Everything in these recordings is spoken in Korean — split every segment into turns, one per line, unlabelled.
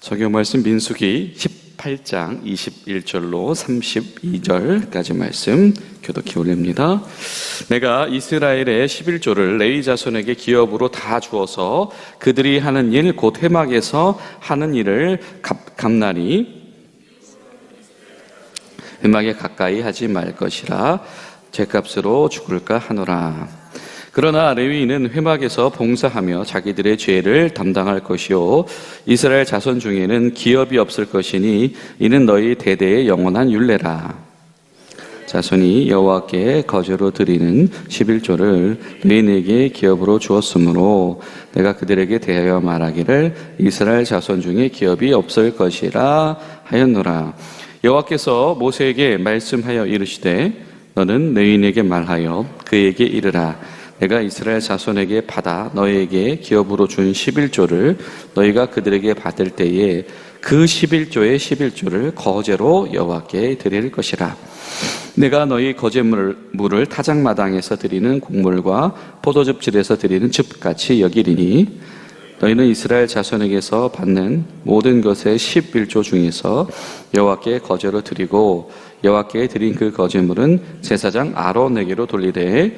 성경 말씀 민수기 18장 21절로 32절까지 말씀 교독해 올립니다. 내가 이스라엘의 11조를 레위 자손에게 기업으로 다 주어서 그들이 하는 일 곧 회막에서 하는 일을 갚나니 회막에 가까이 하지 말 것이라 죗값으로 죽을까 하노라. 그러나 레위인은 회막에서 봉사하며 자기들의 죄를 담당할 것이요 이스라엘 자손 중에는 기업이 없을 것이니 이는 너희 대대의 영원한 율례라. 자손이 여호와께 거제로 드리는 11조를 레위인에게 기업으로 주었으므로 내가 그들에게 대하여 말하기를 이스라엘 자손 중에 기업이 없을 것이라 하였노라. 여호와께서 모세에게 말씀하여 이르시되 너는 레위인에게 말하여 그에게 이르라. 내가 이스라엘 자손에게 받아 너희에게 기업으로 준 11조를 너희가 그들에게 받을 때에 그 11조의 11조를 거제로 여호와께 드릴 것이라. 내가 너희 거제물을 타작마당에서 드리는 곡물과 포도즙질에서 드리는 즙같이 여기리니 너희는 이스라엘 자손에게서 받는 모든 것의 11조 중에서 여호와께 거제로 드리고 여호와께 드린 그 거제물은 제사장 아론에게로 돌리되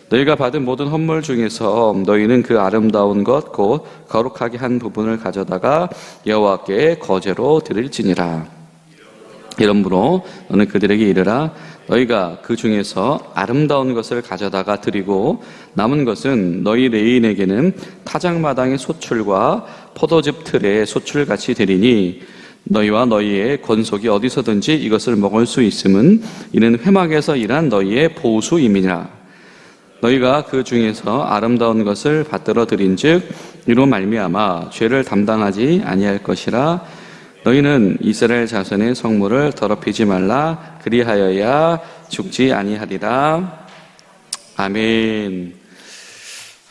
너희가 받은 모든 헌물 중에서 너희는 그 아름다운 것 곧 거룩하게 한 부분을 가져다가 여호와께 거제로 드릴지니라. 이러므로 너는 그들에게 이르라. 너희가 그 중에서 아름다운 것을 가져다가 드리고 남은 것은 너희 레위인에게는 타작마당의 소출과 포도즙 틀의 소출같이 되리니 너희와 너희의 권속이 어디서든지 이것을 먹을 수 있음은 이는 회막에서 일한 너희의 보수임이니라. 너희가 그 중에서 아름다운 것을 받들어 드린즉 이로 말미암아 죄를 담당하지 아니할 것이라. 너희는 이스라엘 자손의 성물을 더럽히지 말라. 그리하여야 죽지 아니하리라. 아멘.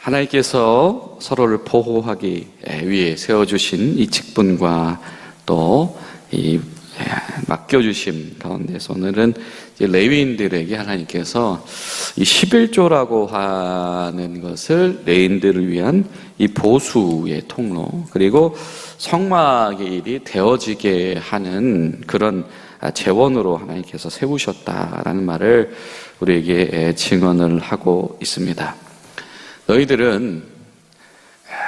하나님께서 서로를 보호하기 위해 세워주신 이 직분과 또 이 맡겨주심 가운데서 오늘은 레위인들에게 하나님께서 이 11조라고 하는 것을 레위인들을 위한 이 보수의 통로, 그리고 성막의 일이 되어지게 하는 그런 재원으로 하나님께서 세우셨다라는 말을 우리에게 증언을 하고 있습니다. 너희들은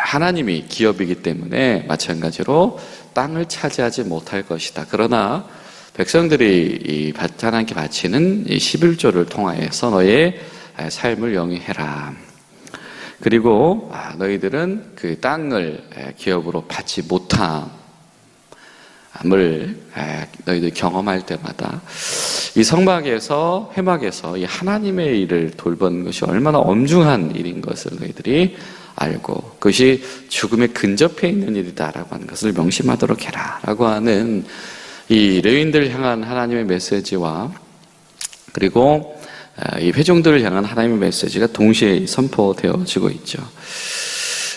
하나님이 기업이기 때문에 마찬가지로 땅을 차지하지 못할 것이다. 그러나 백성들이 하나님께 바치는 이 11조를 통하여서 너의 삶을 영위해라. 그리고 너희들은 그 땅을 기업으로 받지 못함을 너희들이 경험할 때마다 이 성막에서 회막에서 이 하나님의 일을 돌보는 것이 얼마나 엄중한 일인 것을 너희들이 알고 그것이 죽음에 근접해 있는 일이다라고 하는 것을 명심하도록 해라 라고 하는 이 레위인들을 향한 하나님의 메시지와 그리고 이 회중들을 향한 하나님의 메시지가 동시에 선포되어지고 있죠.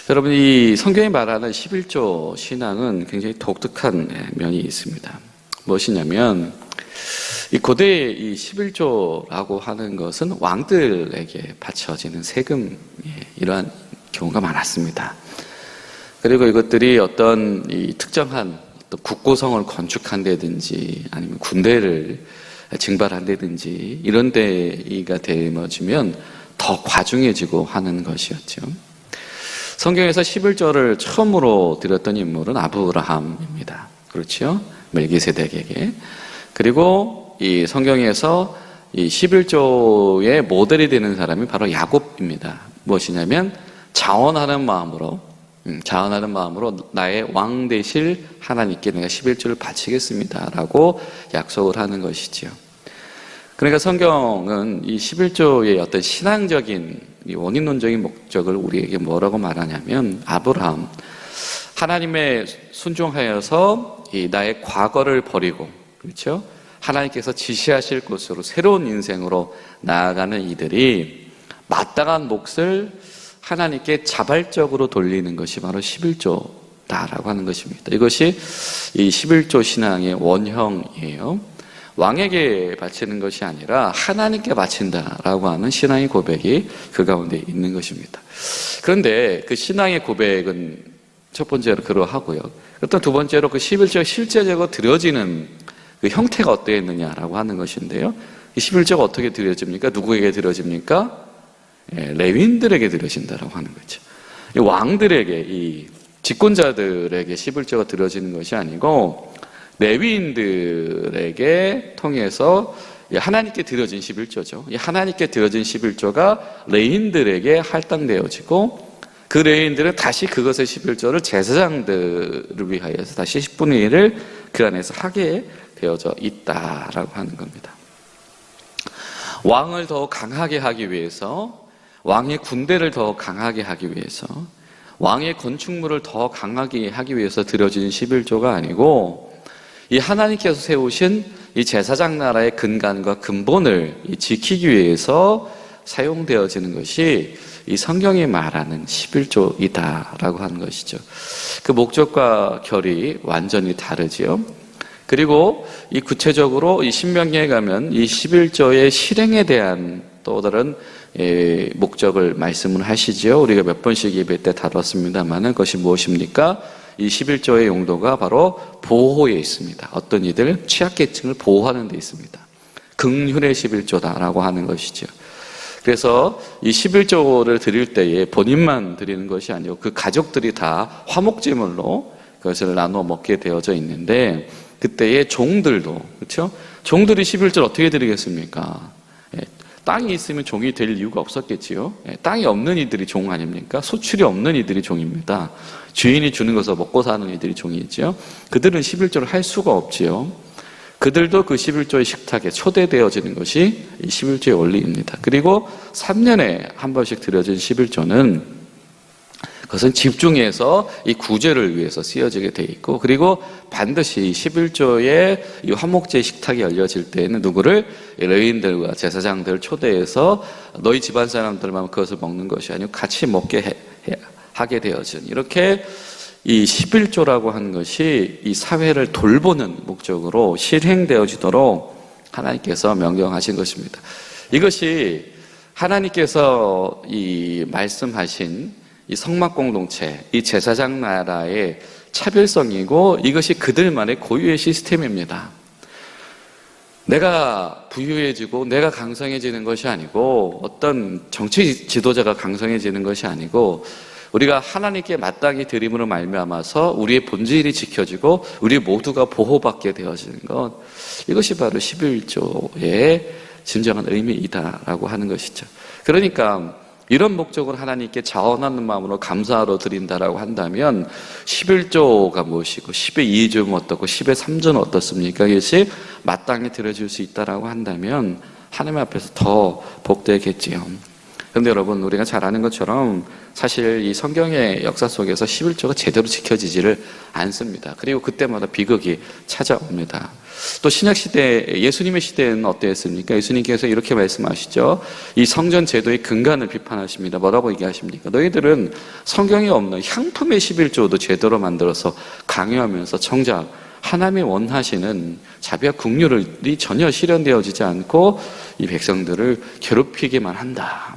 여러분, 이 성경이 말하는 11조 신앙은 굉장히 독특한 면이 있습니다. 무엇이냐면 이 고대의 이 11조라고 하는 것은 왕들에게 바쳐지는 세금, 이러한 경우가 많았습니다. 그리고 이것들이 어떤 이 특정한 어떤 국고성을 건축한다든지 아니면 군대를 징발한다든지 이런 데가 되어지면 더 과중해지고 하는 것이었죠. 성경에서 11조를 처음으로 드렸던 인물은 아브라함입니다. 그렇죠? 멜기세덱에게. 그리고 이 성경에서 이 11조의 모델이 되는 사람이 바로 야곱입니다. 무엇이냐면 자원하는 마음으로 나의 왕 되실 하나님께 내가 11조를 바치겠습니다 라고 약속을 하는 것이지요. 그러니까 성경은 이 11조의 어떤 신앙적인 이 원인론적인 목적을 우리에게 뭐라고 말하냐면 아브라함, 하나님의 순종하여서 이 나의 과거를 버리고, 그렇죠? 하나님께서 지시하실 곳으로 새로운 인생으로 나아가는 이들이 마땅한 몫을 하나님께 자발적으로 돌리는 것이 바로 11조다라고 하는 것입니다. 이것이 이 11조 신앙의 원형이에요. 왕에게 바치는 것이 아니라 하나님께 바친다라고 하는 신앙의 고백이 그 가운데 있는 것입니다. 그런데 그 신앙의 고백은 첫 번째로 그러하고요. 또 두 번째로 그 11조가 실제적으로 드려지는 그 형태가 어떠했느냐라고 하는 것인데요. 이 11조가 어떻게 드려집니까? 누구에게 드려집니까? 레위인들에게 드려진다라고 하는 거죠. 이 왕들에게, 이 집권자들에게 11조가 드려지는 것이 아니고 레위인들에게 통해서 하나님께 드려진 11조죠. 이 하나님께 드려진 11조가 레위인들에게 할당되어지고 그 레위인들은 다시 그것의 11조를 제사장들을 위하여서 다시 10분의 1을 그 안에서 하게 되어져 있다라고 하는 겁니다. 왕을 더 강하게 하기 위해서, 왕의 군대를 더 강하게 하기 위해서, 왕의 건축물을 더 강하게 하기 위해서 드려진 11조가 아니고 이 하나님께서 세우신 이 제사장 나라의 근간과 근본을 지키기 위해서 사용되어지는 것이 이 성경이 말하는 11조이다라고 하는 것이죠. 그 목적과 결이 완전히 다르지요. 그리고 이 구체적으로 이 신명기에 가면 이 11조의 실행에 대한 또 다른 목적을 말씀을 하시지요. 우리가 몇 번씩 예배 때 다뤘습니다만은 그것이 무엇입니까? 이 11조의 용도가 바로 보호에 있습니다. 어떤 이들 취약계층을 보호하는 데 있습니다. 긍휼의 11조다라고 하는 것이죠. 그래서 이 11조를 드릴 때에 본인만 드리는 것이 아니고 그 가족들이 다 화목제물로 그것을 나눠 먹게 되어져 있는데 그때의 종들도, 그렇죠? 종들이 11조를 어떻게 드리겠습니까? 땅이 있으면 종이 될 이유가 없었겠지요. 땅이 없는 이들이 종 아닙니까? 소출이 없는 이들이 종입니다. 주인이 주는 것을 먹고 사는 이들이 종이죠. 그들은 11조를 할 수가 없지요. 그들도 그 11조의 식탁에 초대되어지는 것이 이 11조의 원리입니다. 그리고 3년에 한 번씩 드려진 11조는 그것은 집중해서 이 구제를 위해서 쓰여지게 돼 있고, 그리고 반드시 11조의 이 화목제 식탁이 열려질 때에는 누구를? 레위인들과 제사장들을 초대해서 너희 집안 사람들만 그것을 먹는 것이 아니고 같이 먹게 하게 되어진, 이렇게 이 11조라고 하는 것이 이 사회를 돌보는 목적으로 실행되어지도록 하나님께서 명령하신 것입니다. 이것이 하나님께서 이 말씀하신 이 성막 공동체, 이 제사장 나라의 차별성이고 이것이 그들만의 고유의 시스템입니다. 내가 부유해지고 내가 강성해지는 것이 아니고 어떤 정치 지도자가 강성해지는 것이 아니고 우리가 하나님께 마땅히 드림으로 말미암아서 우리의 본질이 지켜지고 우리 모두가 보호받게 되어지는 것, 이것이 바로 11조의 진정한 의미이다라고 하는 것이죠. 그러니까 이런 목적으로 하나님께 자원하는 마음으로 감사하러 드린다라고 한다면 11조가 무엇이고 10의 2조는 어떻고 10의 3조는 어떻습니까? 이것이 마땅히 드려질 수 있다라고 한다면 하나님 앞에서 더 복되겠지요. 그런데 여러분, 우리가 잘 아는 것처럼 사실 이 성경의 역사 속에서 11조가 제대로 지켜지지를 않습니다. 그리고 그때마다 비극이 찾아옵니다. 또 신약시대, 예수님의 시대는 어땠습니까? 예수님께서 이렇게 말씀하시죠. 이 성전 제도의 근간을 비판하십니다. 뭐라고 얘기하십니까? 너희들은 성경에 없는 향품의 11조도 제대로 만들어서 강요하면서 정작 하나님이 원하시는 자비와 긍휼이 전혀 실현되어지지 않고 이 백성들을 괴롭히기만 한다.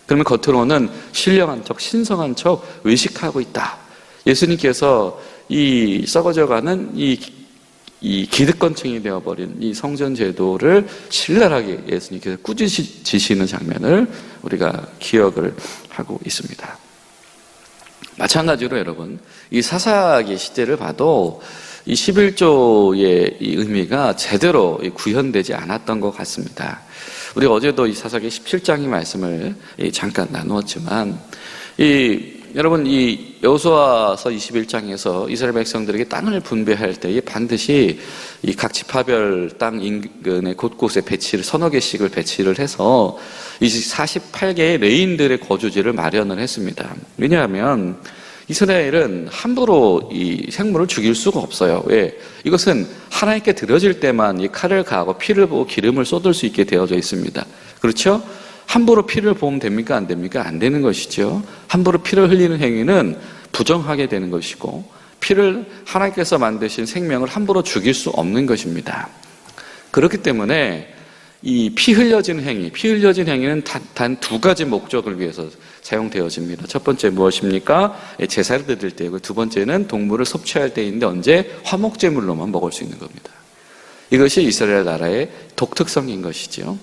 그러면 겉으로는 신령한 척, 신성한 척 의식하고 있다. 예수님께서 이 썩어져가는 이 기득권층이 되어버린 이 성전 제도를 신랄하게 예수님께서 꾸짖으시는 장면을 우리가 기억을 하고 있습니다. 마찬가지로 여러분, 이 사사기 시대를 봐도 이 11조의 이 의미가 제대로 구현되지 않았던 것 같습니다. 우리 어제도 이 사사기 17장의 말씀을 잠깐 나누었지만, 여러분, 이 여호수아서 21장에서 이스라엘 백성들에게 땅을 분배할 때에 반드시 이 각 지파별 땅 인근의 곳곳에 배치를, 서너 개씩을 배치를 해서 이 48개의 레인들의 거주지를 마련을 했습니다. 왜냐하면 이스라엘은 함부로 이 생물을 죽일 수가 없어요. 왜? 이것은 하나님께 드려질 때만 이 칼을 가하고 피를 보고 기름을 쏟을 수 있게 되어져 있습니다. 그렇죠? 함부로 피를 보면 됩니까? 안 됩니까? 안 되는 것이죠. 함부로 피를 흘리는 행위는 부정하게 되는 것이고, 피를 하나님께서 만드신 생명을 함부로 죽일 수 없는 것입니다. 그렇기 때문에 이 피 흘려진 행위는 단 두 가지 목적을 위해서 사용되어집니다. 첫 번째 무엇입니까? 제사를 드릴 때이고, 두 번째는 동물을 섭취할 때인데 언제? 화목제물로만 먹을 수 있는 겁니다. 이것이 이스라엘 나라의 독특성인 것이죠.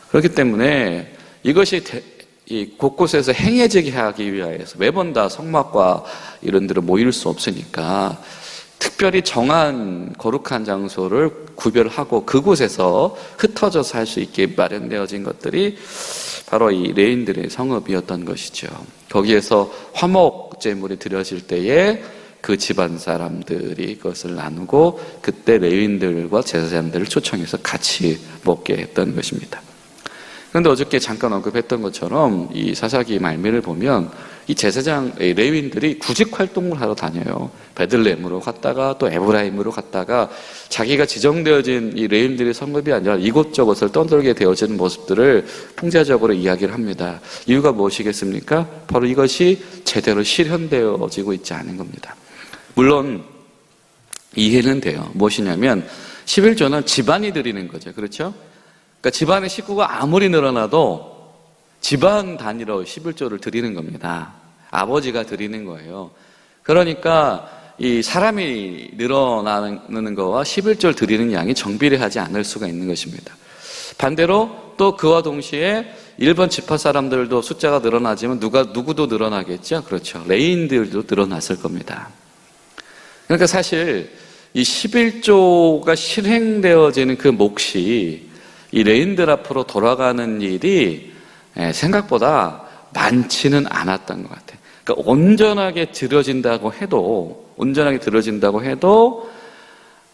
그렇기 때문에 이것이 곳곳에서 행해지게 하기 위하여서 매번 다 성막과 이런 데로 모일 수 없으니까 특별히 정한 거룩한 장소를 구별하고 그곳에서 흩어져서 할 수 있게 마련되어진 것들이 바로 이 레위인들의 성읍이었던 것이죠. 거기에서 화목 제물이 드려질 때에 그 집안 사람들이 그것을 나누고 그때 레위인들과 제사장들을 초청해서 같이 먹게 했던 것입니다. 그런데 어저께 잠깐 언급했던 것처럼 이 사사기 말미를 보면 이 제사장, 레위인들이 구직 활동을 하러 다녀요. 베들레헴으로 갔다가 또 에브라임으로 갔다가 자기가 지정되어진 이 레위인들의 성읍이 아니라 이곳저곳을 떠돌게 되어지는 모습들을 풍자적으로 이야기를 합니다. 이유가 무엇이겠습니까? 바로 이것이 제대로 실현되어지고 있지 않은 겁니다. 물론 이해는 돼요. 무엇이냐면 11조는 집안이 드리는 거죠. 그렇죠? 그러니까 집안의 식구가 아무리 늘어나도 집안 단위로 11조를 드리는 겁니다. 아버지가 드리는 거예요. 그러니까 이 사람이 늘어나는 거와 11조를 드리는 양이 정비례하지 않을 수가 있는 것입니다. 반대로 또 그와 동시에 일본 지파 사람들도 숫자가 늘어나지만 누구도 늘어나겠죠? 그렇죠. 레위인들도 늘어났을 겁니다. 그러니까 사실 이 11조가 실행되어지는 그 몫이 이 레위인들 앞으로 돌아가는 일이 생각보다 많지는 않았던 것 같아요. 그러니까 온전하게 들어진다고 해도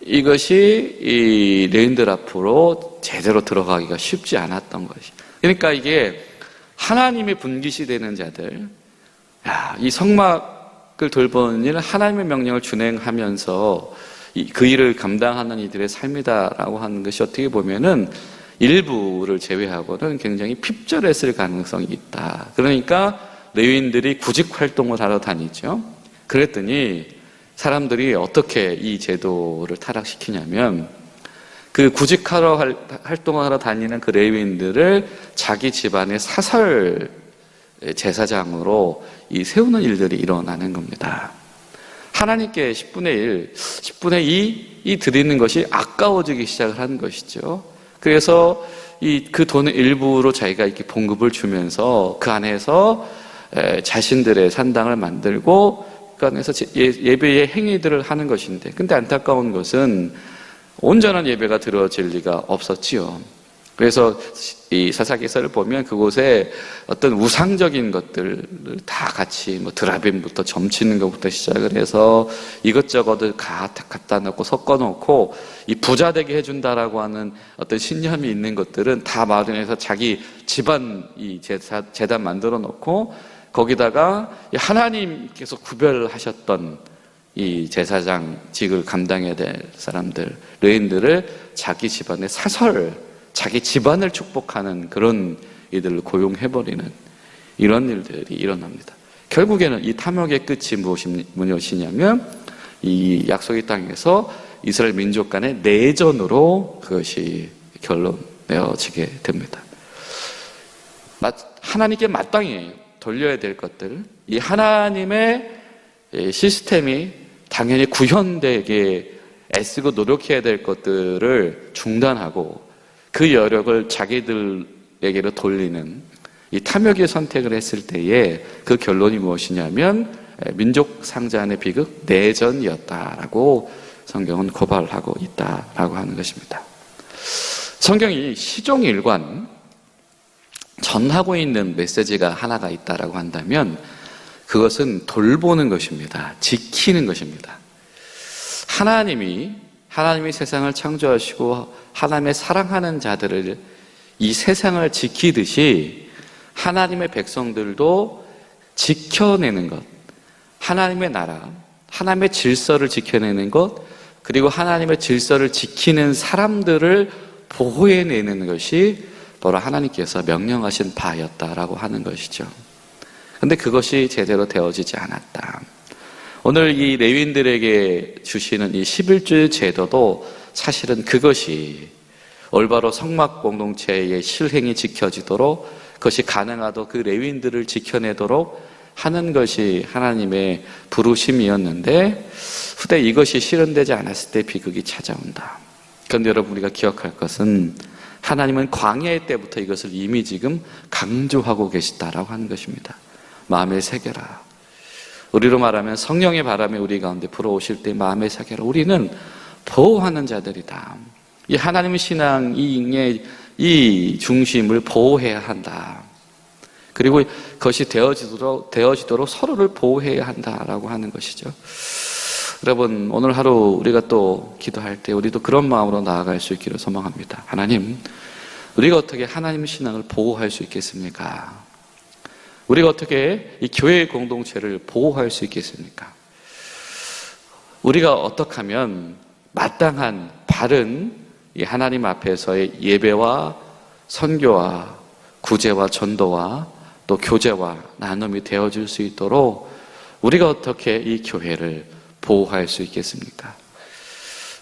이것이 이 레위인들 앞으로 제대로 들어가기가 쉽지 않았던 것이. 그러니까 이게 하나님의 분깃이 되는 자들, 이 성막을 돌보는 일, 하나님의 명령을 준행하면서 그 일을 감당하는 이들의 삶이다라고 하는 것이 어떻게 보면은 일부를 제외하고는 굉장히 핍절했을 가능성이 있다. 그러니까 레위인들이 구직 활동을 하러 다니죠. 그랬더니 사람들이 어떻게 이 제도를 타락시키냐면 그 구직하러 활동하러 다니는 그 레위인들을 자기 집안의 사설 제사장으로 세우는 일들이 일어나는 겁니다. 하나님께 10분의 2 드리는 것이 아까워지기 시작을 하는 것이죠. 그래서 그 돈의 일부로 자기가 이렇게 봉급을 주면서 그 안에서 자신들의 산당을 만들고 그 안에서 예배의 행위들을 하는 것인데, 근데 안타까운 것은 온전한 예배가 드려질 리가 없었지요. 그래서 이 사사기서를 보면 그곳에 어떤 우상적인 것들을 다 같이 드라빔부터 점치는 것부터 시작을 해서 이것저것을 갖다 놓고 섞어 놓고 이 부자 되게 해준다라고 하는 어떤 신념이 있는 것들은 다 마련해서 자기 집안 이 재단 만들어 놓고 거기다가 하나님께서 구별하셨던 이 제사장직을 감당해야 될 사람들, 레위인들을 자기 집안의 사설, 자기 집안을 축복하는 그런 이들을 고용해버리는 이런 일들이 일어납니다. 결국에는 이 탐욕의 끝이 무엇이냐면 이 약속의 땅에서 이스라엘 민족 간의 내전으로 그것이 결론내어지게 됩니다. 하나님께 마땅히 돌려야 될 것들, 이 하나님의 시스템이 당연히 구현되게 애쓰고 노력해야 될 것들을 중단하고 그 여력을 자기들에게로 돌리는 이 탐욕의 선택을 했을 때에 그 결론이 무엇이냐면 민족 상잔의 비극, 내전이었다라고 성경은 고발하고 있다라고 하는 것입니다. 성경이 시종일관 전하고 있는 메시지가 하나가 있다라고 한다면 그것은 돌보는 것입니다. 지키는 것입니다. 하나님이 세상을 창조하시고 하나님의 사랑하는 자들을 이 세상을 지키듯이 하나님의 백성들도 지켜내는 것, 하나님의 나라, 하나님의 질서를 지켜내는 것, 그리고 하나님의 질서를 지키는 사람들을 보호해내는 것이 바로 하나님께서 명령하신 바였다라고 하는 것이죠. 그런데 그것이 제대로 되어지지 않았다. 오늘 이 레위인들에게 주시는 이 11주 제도도 사실은 그것이 올바로 성막 공동체의 실행이 지켜지도록 그것이 가능하도록 그 레위인들을 지켜내도록 하는 것이 하나님의 부르심이었는데 후대 이것이 실현되지 않았을 때 비극이 찾아온다. 그런데 여러분 우리가 기억할 것은 하나님은 광야 때부터 이것을 이미 지금 강조하고 계시다라고 하는 것입니다. 마음에 새겨라. 우리로 말하면 성령의 바람이 우리 가운데 불어오실 때 마음에 새겨라. 우리는 보호하는 자들이다. 이 하나님의 신앙의 이 중심을 보호해야 한다. 그리고 그것이 되어지도록 서로를 보호해야 한다라고 하는 것이죠. 여러분 오늘 하루 우리가 또 기도할 때 우리도 그런 마음으로 나아갈 수 있기를 소망합니다. 하나님, 우리가 어떻게 하나님의 신앙을 보호할 수 있겠습니까? 우리가 어떻게 이 교회의 공동체를 보호할 수 있겠습니까? 우리가 어떻게 하면 마땅한 바른 이 하나님 앞에서의 예배와 선교와 구제와 전도와 또 교제와 나눔이 되어질 수 있도록 우리가 어떻게 이 교회를 보호할 수 있겠습니까?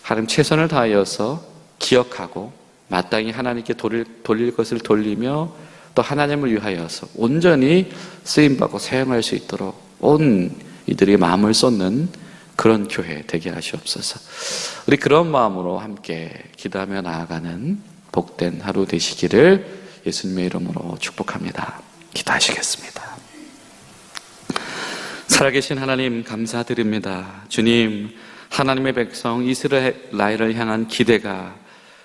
하나님 최선을 다하여서 기억하고 마땅히 하나님께 돌릴 것을 돌리며 또 하나님을 위하여서 온전히 쓰임받고 사용할 수 있도록 온 이들이 마음을 쏟는 그런 교회 되게 하시옵소서. 우리 그런 마음으로 함께 기도하며 나아가는 복된 하루 되시기를 예수님의 이름으로 축복합니다. 기도하시겠습니다. 살아계신 하나님 감사드립니다. 주님, 하나님의 백성 이스라엘을 향한 기대가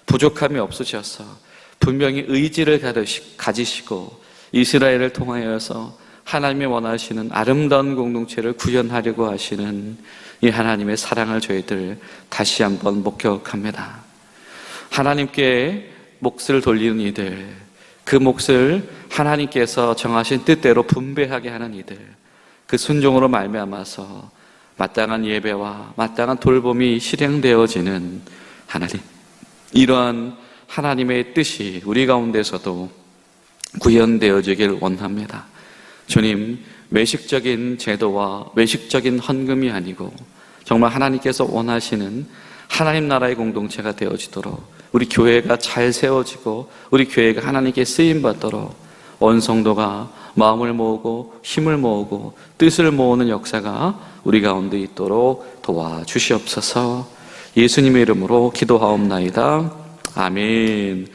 부족함이 없으셔서 분명히 의지를 가지시고 이스라엘을 통하여서 하나님이 원하시는 아름다운 공동체를 구현하려고 하시는 이 하나님의 사랑을 저희들 다시 한번 목격합니다. 하나님께 몫을 돌리는 이들, 그 몫을 하나님께서 정하신 뜻대로 분배하게 하는 이들, 그 순종으로 말미암아서 마땅한 예배와 마땅한 돌봄이 실행되어지는 하나님, 이러한 하나님의 뜻이 우리 가운데서도 구현되어지길 원합니다. 주님, 외식적인 제도와 외식적인 헌금이 아니고 정말 하나님께서 원하시는 하나님 나라의 공동체가 되어지도록 우리 교회가 잘 세워지고 우리 교회가 하나님께 쓰임받도록 온 성도가 마음을 모으고 힘을 모으고 뜻을 모으는 역사가 우리 가운데 있도록 도와주시옵소서. 예수님의 이름으로 기도하옵나이다. 아멘.